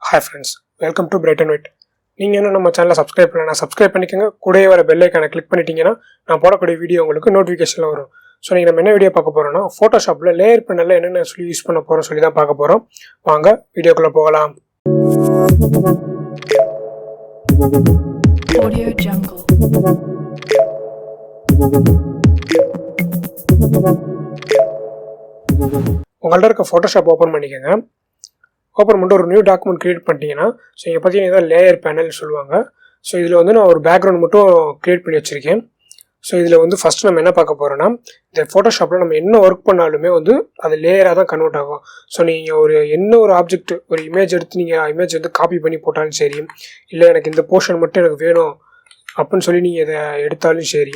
Hi friends, welcome to Bright and White. நீங்கள் இன்னும் நம்ம சேனலை சப்ஸ்கிரைப் பண்ணலாம், சப்ஸ்கிரைப் பண்ணிக்கோங்க. கூடவே வர பெல் ஐக்கானை கிளிக் பண்ணிட்டீங்கன்னா நான் போடக்கூடிய வீடியோ உங்களுக்கு நோட்டிஃபிகேஷனில் வரும். ஸோ நீங்கள் நம்ம என்ன வீடியோ பார்க்க போகிறோம்னா ஃபோட்டோஷாப்பில் லேயர் பண்ணல என்னென்ன சொல்லி யூஸ் பண்ண போகிறோம் சொல்லி தான் பார்க்க போகிறோம். வாங்க வீடியோக்குள்ளே போகலாம். உங்கள்ட்ட இருக்க ஃபோட்டோஷாப் ஓப்பன் பண்ணிக்கோங்க. ஓப்பன் பண்ணிட்டு ஒரு நியூ டாக்குமெண்ட் க்ரியேட் பண்ணிட்டீங்கன்னா ஸோ இங்கே பார்த்தீங்கன்னா இதான் லேயர் பேனல் சொல்லுவாங்க. ஸோ இதில் வந்து நான் ஒரு பேக்ரவுண்ட் மட்டும் க்ரியேட் பண்ணி வச்சுருக்கேன். ஸோ இதில் வந்து ஃபஸ்ட்டு நம்ம என்ன பார்க்க போகிறோன்னா, இந்த ஃபோட்டோஷாப்பில் நம்ம என்ன ஒர்க் பண்ணாலுமே வந்து அது லேயராக தான் கன்வெர்ட் ஆகும். ஸோ நீங்கள் ஒரு ஆப்ஜெக்ட் ஒரு இமேஜ் எடுத்து நீங்கள் இமேஜ் வந்து காப்பி பண்ணி போட்டாலும் சரி, இல்லை எனக்கு இந்த போர்ஷன் மட்டும் எனக்கு வேணும் அப்படின்னு சொல்லி நீங்கள் இதை எடுத்தாலும் சரி,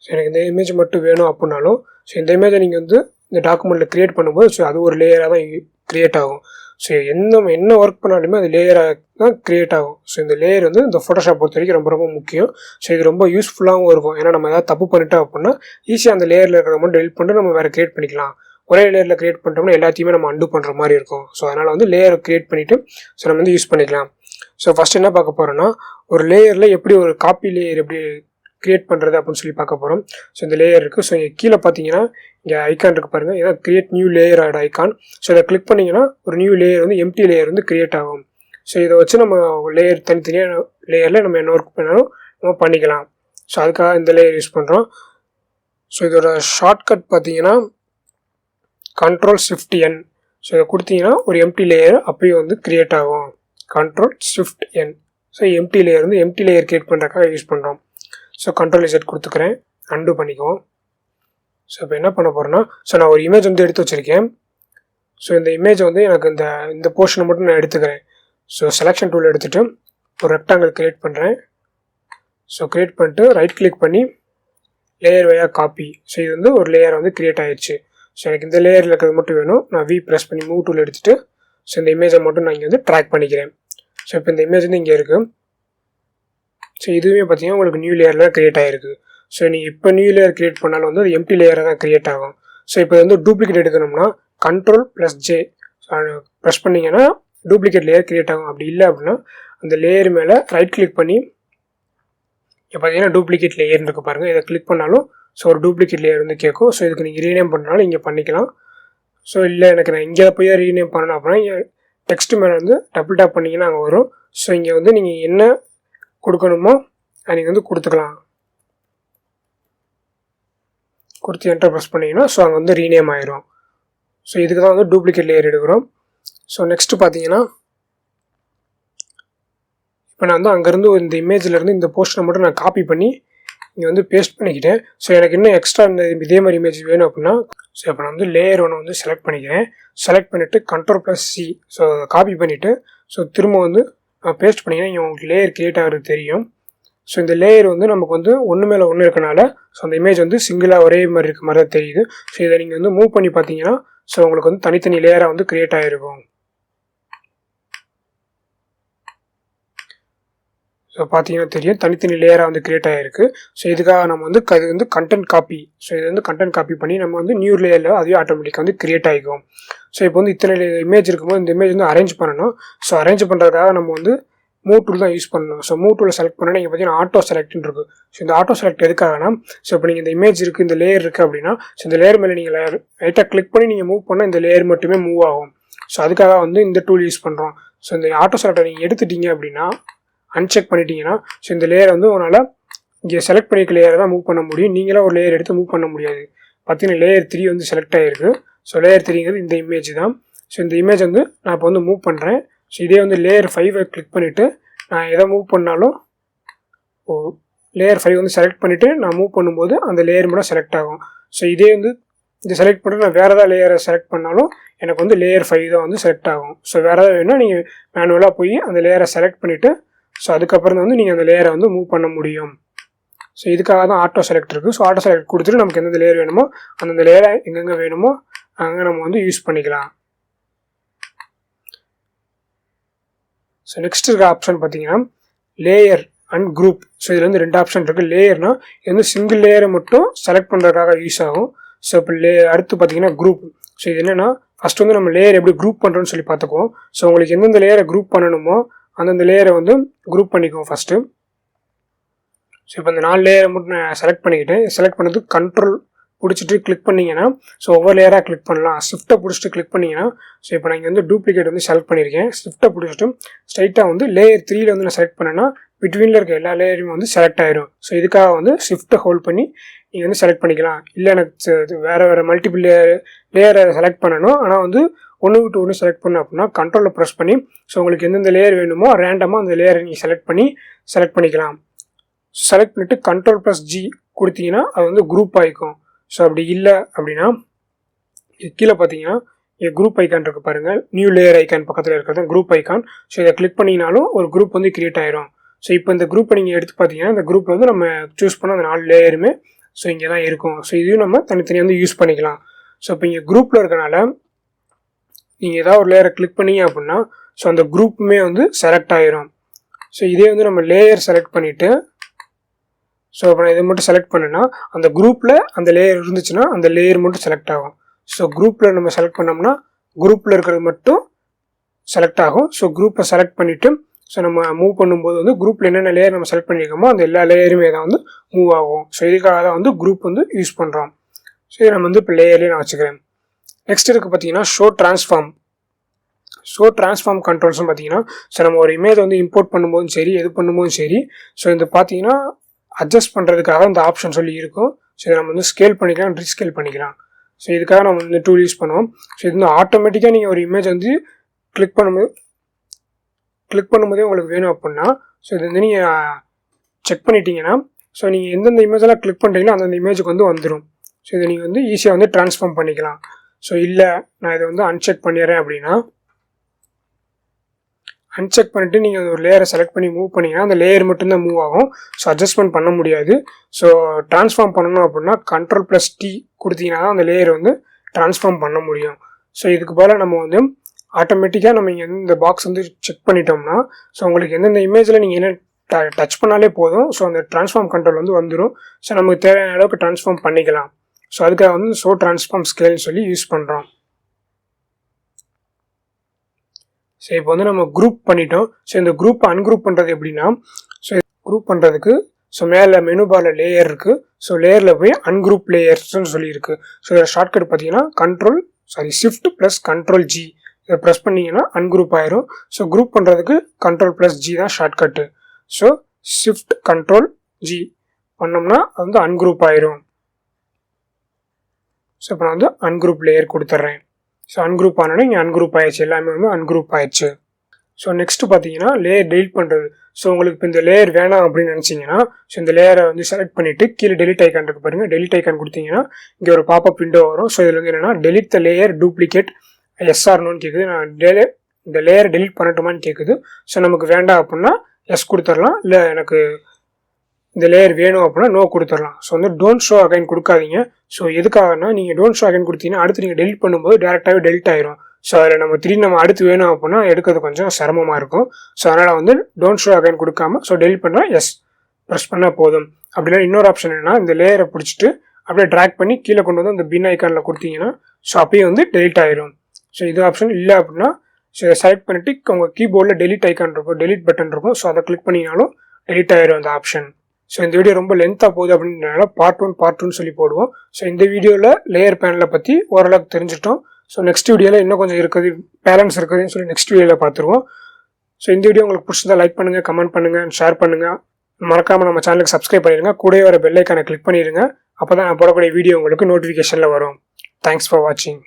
ஸோ எனக்கு இந்த இமேஜ் மட்டும் வேணும் அப்படின்னாலும் ஸோ இந்த இமேஜை நீங்கள் வந்து இந்த டாக்குமெண்ட்டில் க்ரியேட் பண்ணும்போது ஸோ அது ஒரு லேயராக தான் க்ரியேட் ஆகும். ஸோ என்ன ஒர்க் பண்ணாலுமே அது லேயராக தான் க்ரியேட் ஆகும். ஸோ இந்த லேயர் வந்து இந்த ஃபோட்டோஷாப் பொறுத்த வரைக்கும் ரொம்ப ரொம்ப முக்கியம். ஸோ இது ரொம்ப யூஸ்ஃபுல்லாகவும் இருக்கும். ஏன்னா நம்ம ஏதாவது தப்பு பண்ணிட்டோம் அப்படின்னா ஈஸியாக அந்த லேயரில் இருக்கிறத மட்டும் டெலிட் பண்ணிட்டு நம்ம வேறு க்ரியேட் பண்ணிக்கலாம். ஒரே லேயரில் க்ரியேட் பண்ணிட்டோம்னா எல்லாத்தையுமே நம்ம அண்டு பண்ணுற மாதிரி இருக்கும். ஸோ அதனால் வந்து லேயர் க்ரியேட் பண்ணிவிட்டு ஸோ நம்ம வந்து யூஸ் பண்ணிக்கலாம். ஸோ ஃபஸ்ட் என்ன பார்க்க போகிறோன்னா, ஒரு லேயரில் எப்படி ஒரு காப்பி லேயர் எப்படி க்ரியேட் பண்ணுறது அப்படின்னு சொல்லி பார்க்க போகிறோம். ஸோ இந்த லேயர் இருக்குது. ஸோ இங்கே கீழே பார்த்தீங்கன்னா இங்கே ஐக்கான் இருக்குது பாருங்கள், இதான் create new layer add icon. So இதை கிளிக் பண்ணிங்கன்னா ஒரு நியூ லேயர் வந்து எம்டி லேயர் வந்து க்ரியேட் ஆகும். ஸோ இதை வச்சு நம்ம லேயர் தனித்தனியாக லேயரில் நம்ம என்ன ஒர்க் பண்ணாலும் நம்ம பண்ணிக்கலாம். ஸோ அதுக்காக இந்த லேயர் யூஸ் பண்ணுறோம். ஸோ இதோட ஷார்ட்கட் பார்த்தீங்கன்னா Ctrl+Shift+N. ஸோ இதை கொடுத்தீங்கன்னா ஒரு எம்டி லேயர் அப்பயே வந்து க்ரியேட் ஆகும். Ctrl+Shift+N. ஸோ எம்டி லேயர் வந்து எம்டி லேயர் க்ரியேட் பண்ணுறதுக்காக யூஸ் பண்ணுறோம். ஸோ Ctrl+Z கொடுத்துக்கிறேன், அண்டு பண்ணிக்குவோம். ஸோ இப்போ என்ன பண்ண போகிறேன்னா, ஸோ நான் ஒரு இமேஜ் வந்து எடுத்து வச்சுருக்கேன். ஸோ இந்த இமேஜ் வந்து எனக்கு இந்த போர்ஷனை மட்டும் நான் எடுத்துக்கிறேன். ஸோ செலெக்ஷன் டூல் எடுத்துகிட்டு ஒரு ரெக்டாங்கிள் க்ரியேட் பண்ணுறேன். ஸோ க்ரியேட் பண்ணிட்டு ரைட் கிளிக் பண்ணி லேயர் வழியாக காப்பி. ஸோ இது வந்து ஒரு லேயர் வந்து க்ரியேட் ஆகிடுச்சு. ஸோ எனக்கு இந்த லேயரில் இருக்கிறது மட்டும் வேணும். நான் ப்ரெஸ் பண்ணி மூவ் டூல் எடுத்துகிட்டு ஸோ இந்த இமேஜை மட்டும் நான் இங்கே வந்து ட்ராக் பண்ணிக்கிறேன். ஸோ இப்போ இந்த இமேஜ் வந்து இங்கே இருக்குது. ஸோ இதுவுமே பார்த்தீங்கன்னா உங்களுக்கு நியூ லேயரில் க்ரியேட் ஆகிருக்கு. ஸோ நீங்கள் இப்போ நியூ லேயர் க்ரியேட் பண்ணாலும் வந்து அது எம்டி லேயராக தான் க்ரியேட் ஆகும். ஸோ இப்போ வந்து டூப்ளிகேட் எடுக்கணும்னா Ctrl+J ப்ரெஸ் பண்ணிங்கன்னா டூப்ளிகேட் லேயர் க்ரியேட் ஆகும். அப்படி இல்லை அப்படின்னா அந்த லேயர் மேலே ரைட் கிளிக் பண்ணி இப்போ பார்த்தீங்கன்னா டூப்ளிகேட் லேயர்னு இருக்குது பாருங்கள், இதை கிளிக் பண்ணாலும் ஸோ ஒரு டூப்ளிகேட் லேயர் வந்து கேட்கும். ஸோ இதுக்கு நீங்கள் ரீநேம் பண்ணாலும் இங்கே பண்ணிக்கலாம். ஸோ இல்லை எனக்கு நான் இங்கே போய் ரீநேம் பண்ணணும் அப்படின்னா இங்கே டெக்ஸ்ட் மேலே வந்து டபுள் டேப் பண்ணிங்கன்னா அங்கே வரும். ஸோ இங்கே வந்து நீங்கள் என்ன கொடுக்கணுமோ நீங்கள் வந்து கொடுத்துக்கலாம். கொடுத்து என்டர் ப்ரெஸ் பண்ணிங்கன்னா ஸோ அங்கே வந்து ரீநேம் ஆயிரும். ஸோ இதுக்கு தான் வந்து டூப்ளிகேட் லேயர் எடுக்கிறோம். ஸோ நெக்ஸ்ட்டு பார்த்தீங்கன்னா இப்போ நான் வந்து அங்கேருந்து இந்த இமேஜிலேருந்து இந்த போஸ்டரை மட்டும் நான் காப்பி பண்ணி இங்கே வந்து பேஸ்ட் பண்ணிக்கிட்டேன். ஸோ எனக்கு இன்னும் எக்ஸ்ட்ரா இதே மாதிரி இமேஜ் வேணும் அப்படின்னா ஸோ இப்போ நான் வந்து லேயர் ஒன்று வந்து செலக்ட் பண்ணிக்கிறேன். செலக்ட் பண்ணிவிட்டு Ctrl+C ஸோ காப்பி பண்ணிவிட்டு ஸோ திரும்ப வந்து பேஸ்ட் பண்ணிங்கன்னா இங்கே உங்களுக்கு லேயர் க்ரியேட் ஆகிறது தெரியும். ஸோ இந்த லேயர் வந்து நமக்கு வந்து ஒன்று மேலே ஒன்று இருக்கனால ஸோ அந்த இமேஜ் வந்து சிங்கிளாக ஒரே மாதிரி இருக்க மாதிரி தான் தெரியுது. ஸோ இதை நீங்கள் வந்து மூவ் பண்ணி பார்த்தீங்கன்னா ஸோ உங்களுக்கு வந்து தனித்தனி லேயராக வந்து க்ரியேட் ஆகிருக்கும். ஸோ பார்த்தீங்கன்னா தெரியும் தனித்தனி லேயராக வந்து க்ரியேட் ஆகிருக்கு. ஸோ இதுக்காக நம்ம வந்து இது வந்து கண்டென்ட் காப்பி. ஸோ இது வந்து கண்டென்ட் காப்பி பண்ணி நம்ம வந்து நியூ லேயரில் அதுவே ஆட்டோமேட்டிக்காக வந்து க்ரியேட் ஆகிக்கும். ஸோ இப்போ வந்து இத்தனை இமேஜ் இருக்கும்போது இந்த இமேஜ் வந்து அரேஞ்ச் பண்ணணும். ஸோ அரேஞ்ச் பண்ணுறதுக்காக நம்ம வந்து மூவ் டூல் தான் யூஸ் பண்ணணும். ஸோ மூவ் டூலை செலக்ட் பண்ணால் நீங்கள் பார்த்தீங்கன்னா ஆட்டோ செலக்ட்னு இருக்குது. ஸோ இந்த ஆட்டோ செலக்ட் எதுக்காகனா ஸோ இப்போ நீங்கள் இந்த இமேஜ் இருக்குது, இந்த லேயர் இருக்குது அப்படின்னா ஸோ இந்த லேயர் மேலே நீங்கள் லைட்டாக கிளிக் பண்ணி நீங்கள் மூவ் பண்ணால் இந்த லேயர் மட்டுமே மூவ் ஆகும். ஸோ அதுக்காக வந்து இந்த டூல் யூஸ் பண்ணுறோம். ஸோ இந்த ஆட்டோ செலக்டை நீங்கள் எடுத்துட்டீங்க அப்படின்னா அன்செக் பண்ணிட்டீங்கன்னா ஸோ இந்த லேயர் வந்து உங்களால் இங்கே செலக்ட் பண்ணிக்க லேயரை தான் மூவ் பண்ண முடியும். நீங்களாக ஒரு லேயர் எடுத்து மூவ் பண்ண முடியாது. பார்த்தீங்கன்னா லேயர் 3 வந்து செலக்ட் ஆகிருக்கு. ஸோ லேயர் 3ங்கிறது இந்த இமேஜ் தான். ஸோ இந்த இமேஜ் வந்து நான் இப்போ வந்து மூவ் பண்ணுறேன். ஸோ இதே வந்து லேயர் 5 கிளிக் பண்ணிவிட்டு நான் எதை மூவ் பண்ணாலும் லேயர் 5 வந்து செலக்ட் பண்ணிவிட்டு நான் மூவ் பண்ணும்போது அந்த லேயர் மட்டும் செலக்ட் ஆகும். ஸோ இதே வந்து இந்த செலக்ட் பண்ணிட்டு நான் வேறு ஏதாவது லேயரை செலக்ட் பண்ணாலும் எனக்கு வந்து லேயர் 5 தான் வந்து செலக்ட் ஆகும். ஸோ வேறு ஏதாவது வேணும்னா நீங்கள் மேனுவலாக போய் அந்த லேயரை செலக்ட் பண்ணிவிட்டு ஸோ அதுக்கப்புறம் வந்து நீங்கள் அந்த லேயரை வந்து மூவ் பண்ண முடியும். ஸோ இதுக்காக தான் ஆட்டோ செலக்ட் இருக்குது. ஸோ ஆட்டோ செலக்ட் கொடுத்துட்டு நமக்கு எந்தெந்த லேயர் வேணுமோ அந்தந்த லேயரை எங்கெங்கே வேணுமோ அங்கே நம்ம வந்து யூஸ் பண்ணிக்கலாம். ஸோ நெக்ஸ்ட் இருக்க ஆப்ஷன் பார்த்தீங்கன்னா லேயர் அண்ட் குரூப். ஸோ இதில் வந்து 2 ஆப்ஷன் இருக்குது. லேயர்னால் இது வந்து சிங்கிள் லேயரை மட்டும் செலக்ட் பண்ணுறதுக்காக யூஸ் ஆகும். ஸோ இப்போ அடுத்து பார்த்தீங்கன்னா குரூப். ஸோ இது என்னென்னா ஃபஸ்ட் வந்து நம்ம லேயர் எப்படி குரூப் பண்ணுறோன்னு சொல்லி பார்த்துக்குவோம். ஸோ உங்களுக்கு எந்தெந்த லேயரை குரூப் பண்ணணுமோ அந்தந்த லேயரை வந்து குரூப் பண்ணிக்குவோம் ஃபஸ்ட்டு. ஸோ இப்போ இந்த 4 லேயரை மட்டும் நான் செலக்ட் பண்ணிக்கிட்டேன். செலக்ட் பண்ணது கண்ட்ரோல் பிடிச்சிட்டு கிளிக் பண்ணிங்கன்னா ஸோ ஒவ்வொரு லேயராக கிளிக் பண்ணலாம். ஷிஃப்ட்டை பிடிச்சிட்டு கிளிக் பண்ணிங்கன்னா ஸோ இப்போ நான் இங்கே வந்து டூப்ளிகேட் வந்து செலக்ட் பண்ணியிருக்கேன். ஷிஃப்ட்டை பிடிச்சிட்டு ஸ்ட்ரைட்டாக வந்து லேயர் 3ல வந்து நான் செலக்ட் பண்ணேன்னா பிட்வீனில் இருக்க எல்லா லேயரும் வந்து செலக்ட் ஆயிரும். ஸோ இதுக்காக வந்து ஷிஃப்ட்டை ஹோல்ட் பண்ணி நீங்கள் வந்து செலக்ட் பண்ணிக்கலாம். இல்லை எனக்கு வேறு மல்டிபிள் லேயரை செலக்ட் பண்ணணும், ஆனால் வந்து ஒன்று விட்டு ஒன்று செலக்ட் பண்ணணும் அப்படின்னா கண்ட்ரோலில் ப்ரெஸ் பண்ணி ஸோ உங்களுக்கு எந்தெந்த லேயர் வேணுமோ ரேண்டமாக அந்த லேயரை நீங்கள் செலக்ட் பண்ணிக்கலாம். செலக்ட் பண்ணிவிட்டு Ctrl+G கொடுத்தீங்கன்னா அது வந்து குரூப் ஆகிக்கும். ஸோ அப்படி இல்லை அப்படின்னா கீழே பார்த்தீங்கன்னா இங்கே குரூப் ஐக்கான் இருக்குது பாருங்கள், நியூ லேயர் ஐக்கான் பக்கத்தில் இருக்கிறது குரூப் ஐக்கான். ஸோ இதை கிளிக் பண்ணிங்கனாலும் ஒரு குரூப் வந்து கிரியேட் ஆயிரும். ஸோ இப்போ இந்த குரூப்பை நீங்கள் எடுத்து பார்த்தீங்கன்னா இந்த குரூப்பில் வந்து நம்ம சூஸ் பண்ண அந்த 4 லேயருமே ஸோ இங்கே தான் இருக்கும். ஸோ இதையும் நம்ம தனித்தனியாக வந்து யூஸ் பண்ணிக்கலாம். ஸோ இப்போ இங்கே குரூப்பில் இருக்கனால நீங்கள் ஏதாவது ஒரு லேயரை கிளிக் பண்ணீங்க அப்படின்னா ஸோ அந்த குரூப்புமே வந்து செலக்ட் ஆயிரும். ஸோ இதே வந்து நம்ம லேயர் செலக்ட் பண்ணிவிட்டு ஸோ இப்போ நான் இதை மட்டும் செலக்ட் பண்ணேன்னா அந்த குரூப்பில் அந்த லேயர் இருந்துச்சுன்னா அந்த லேயர் மட்டும் செலக்ட் ஆகும். ஸோ குரூப்பில் நம்ம செலக்ட் பண்ணோம்னா குரூப்பில் இருக்கிறது மட்டும் செலக்ட் ஆகும். ஸோ குரூப்பை செலக்ட் பண்ணிவிட்டு ஸோ நம்ம மூவ் பண்ணும்போது வந்து குரூப்பில் என்னென்ன லேயர் நம்ம செலக்ட் பண்ணியிருக்கோமோ அந்த எல்லா லேயருமே தான் வந்து மூவ் ஆகும். ஸோ இதுக்காக தான் வந்து குரூப் வந்து யூஸ் பண்ணுறோம். ஸோ இதை நம்ம வந்து இப்போ லேயர்லேயே நான் வச்சுக்கிறேன். நெக்ஸ்ட் இருக்குது பார்த்தீங்கன்னா ஷோ ட்ரான்ஸ்ஃபார்ம் கண்ட்ரோல்ஸ்னு பார்த்தீங்கன்னா ஸோ நம்ம ஒரு இமேஜ் வந்து இம்போர்ட் பண்ணும்போதும் சரி எது பண்ணும்போதும் சரி ஸோ இந்த பார்த்தீங்கன்னா அட்ஜஸ்ட் பண்ணுறதுக்காக இந்த ஆப்ஷன் சொல்லி இருக்கும். ஸோ இதை நம்ம வந்து ஸ்கேல் பண்ணிக்கலாம், ரீஸ்கேல் பண்ணிக்கலாம். ஸோ இதுக்காக நம்ம வந்து டூல் யூஸ் பண்ணுவோம். ஸோ இது வந்து ஆட்டோமேட்டிக்காக நீங்கள் ஒரு இமேஜ் வந்து கிளிக் பண்ணும்போதே உங்களுக்கு வேணும் அப்படின்னா ஸோ இது வந்து நீங்கள் செக் பண்ணிட்டீங்கன்னா ஸோ நீங்கள் எந்தெந்த இமேஜெல்லாம் கிளிக் பண்ணுறீங்களோ அந்தந்த இமேஜுக்கு வந்து வந்துடும். ஸோ இதை நீங்கள் வந்து ஈஸியாக வந்து ட்ரான்ஸ்ஃபார்ம் பண்ணிக்கலாம். ஸோ இல்லை நான் இதை வந்து அன்செக் பண்ணிடுறேன் அப்படின்னா அன்செக் பண்ணிவிட்டு நீங்கள் ஒரு லேயரை செலக்ட் பண்ணி மூவ் பண்ணிங்கன்னா அந்த லேயர் மட்டும்தான் மூவ் ஆகும். ஸோ அட்ஜஸ்ட்மெண்ட் பண்ண முடியாது. ஸோ ட்ரான்ஸ்ஃபார்ம் பண்ணணும் அப்படின்னா Ctrl+T கொடுத்தீங்கன்னா தான் அந்த லேயர் வந்து ட்ரான்ஸ்ஃபார்ம் பண்ண முடியும். ஸோ இதுக்கு பதிலாக நம்ம வந்து ஆட்டோமேட்டிக்காக நம்ம இங்கே இந்த பாக்ஸ் வந்து செக் பண்ணிட்டோம்னா ஸோ உங்களுக்கு எந்தெந்த இமேஜில் நீங்கள் என்ன டச் பண்ணாலே போதும். ஸோ அந்த ட்ரான்ஸ்ஃபார்ம் கண்ட்ரோல் வந்து வந்துடும். ஸோ நமக்கு தேவையான அளவுக்கு ட்ரான்ஸ்ஃபார்ம் பண்ணிக்கலாம். ஸோ அதுக்காக வந்து ஷோ ட்ரான்ஸ்ஃபார்ம் ஸ்கேல்னு சொல்லி யூஸ் பண்ணுறோம். ஸோ இப்போ வந்து நம்ம குரூப் பண்ணிட்டோம். ஸோ இந்த குரூப்பை அன்குரூப் பண்ணுறது எப்படின்னா ஸோ குரூப் பண்ணுறதுக்கு ஸோ மேலே மெனு பாரில் லேயர் இருக்குது. ஸோ லேயரில் போய் அன்குரூப் லேயர்ஸ்ன்னு சொல்லியிருக்கு. ஸோ இதில் ஷார்ட்கட் பார்த்தீங்கன்னா Shift+Ctrl+G இதை ப்ரெஸ் பண்ணிங்கன்னா அன்குரூப் ஆயிரும். ஸோ குரூப் பண்ணுறதுக்கு Ctrl+G தான் ஷார்ட்கட்டு. ஸோ Shift+Ctrl+G பண்ணோம்னா அது வந்து அன்குரூப் ஆயிரும். ஸோ இப்போ நான் வந்து அன்குரூப் லேயர் கொடுத்துட்றேன். ஸோ அன்குரூப் ஆனோடனே இங்கே அன்குரூப் ஆயிடுச்சு, எல்லாமே வந்து அன்குரூப் ஆயிடுச்சு. ஸோ நெக்ஸ்ட் பார்த்தீங்கன்னா லேயர் டெலிட் பண்ணுறது. ஸோ உங்களுக்கு இப்போ இந்த லேயர் வேணாம் அப்படின்னு நினச்சிங்கன்னா ஸோ இந்த லேயரை வந்து செலக்ட் பண்ணிவிட்டு கீழே டெலிட் ஐக்கான் இருக்குது பாருங்கள், டெலிட் ஐக்கான் கொடுத்தீங்கன்னா இங்கே ஒரு பாப்பப் விண்டோ வரும். ஸோ இதில் வந்து என்னென்னா டெலிட் த லேயர் டூப்ளிகேட் எஸ்ஆர்னோன்னு கேட்குது. நான் இந்த லேயர் டெலிட் பண்ணட்டுமான்னு கேட்குது. ஸோ நமக்கு வேண்டாம் அப்படின்னா எஸ் கொடுத்துடலாம், இல்லை எனக்கு இந்த லேயர் வேணும் அப்படின்னா நோ கொடுத்துடலாம். ஸோ வந்து டோன்ட் ஷோ அகைன் கொடுக்காதீங்க. ஸோ எதுக்காகனா நீங்கள் டோன்ட் ஷோ அகைன் கொடுத்தீங்கன்னா அடுத்து நீங்கள் டெலிட் பண்ணும்போது டேரெக்டாகவே டெலிட் ஆயிரும். ஸோ அதில் நம்ம திடீர்னு அடுத்து வேணும் அப்படின்னா எடுக்கிறது கொஞ்சம் சிரமமாக இருக்கும். ஸோ அதனால் வந்து டோன்ட் ஷோ அகைன் கொடுக்காம ஸோ டெலிட் பண்ணால் எஸ் ப்ரெஸ் பண்ணால் போதும். அப்படின்னா இன்னொரு ஆப்ஷன் என்னன்னா இந்த லேயரை பிடிச்சிட்டு அப்படியே ட்ராக் பண்ணி கீழே கொண்டு வந்து அந்த பின் ஐக்கானில் கொடுத்தீங்கன்னா ஸோ அப்பயே வந்து டெலிட் ஆயிரும். ஸோ இது ஆப்ஷன் இல்லை அப்படின்னா ஸோ செலக்ட் பண்ணிவிட்டு உங்கள் கீபோர்டில் டெலிட் ஐக்கான் இருக்கும், டெலிட் பட்டன் இருக்கும். ஸோ அதை கிளிக் பண்ணிங்கனாலும் டெலிட் ஆயிரும் அந்த ஆப்ஷன். ஸோ இந்த வீடியோ ரொம்ப லென்த்தாக போகுது அப்படின்றனால பார்ட் 1 சொல்லி போடுவோம். ஸோ இந்த வீடியோவில் லேயர் பேனலை பற்றி ஓரளவுக்கு தெரிஞ்சிட்டோம். ஸோ நெக்ஸ்ட் வீடியோவில் இன்னும் கொஞ்சம் இருக்குது, பேலன்ஸ் இருக்குதுன்னு சொல்லி நெக்ஸ்ட் வீடியோவில் பார்த்துருவோம். ஸோ இந்த வீடியோ உங்களுக்கு பிடிச்சதா லைக் பண்ணுங்கள், கமெண்ட் பண்ணுங்கள், ஷேர் பண்ணுங்கள். மறக்காமல் நம்ம சேனலுக்கு சப்ஸ்கிரைப் பண்ணிடுங்க. கூடவே வர பெல் ஐக்கானை கிளிக் பண்ணிடுங்க. அப்போ தான் நான் போடக்கூடிய வீடியோ உங்களுக்கு நோட்டிஃபிகேஷனில் வரும். தேங்க்ஸ் ஃபார் வாட்சிங்.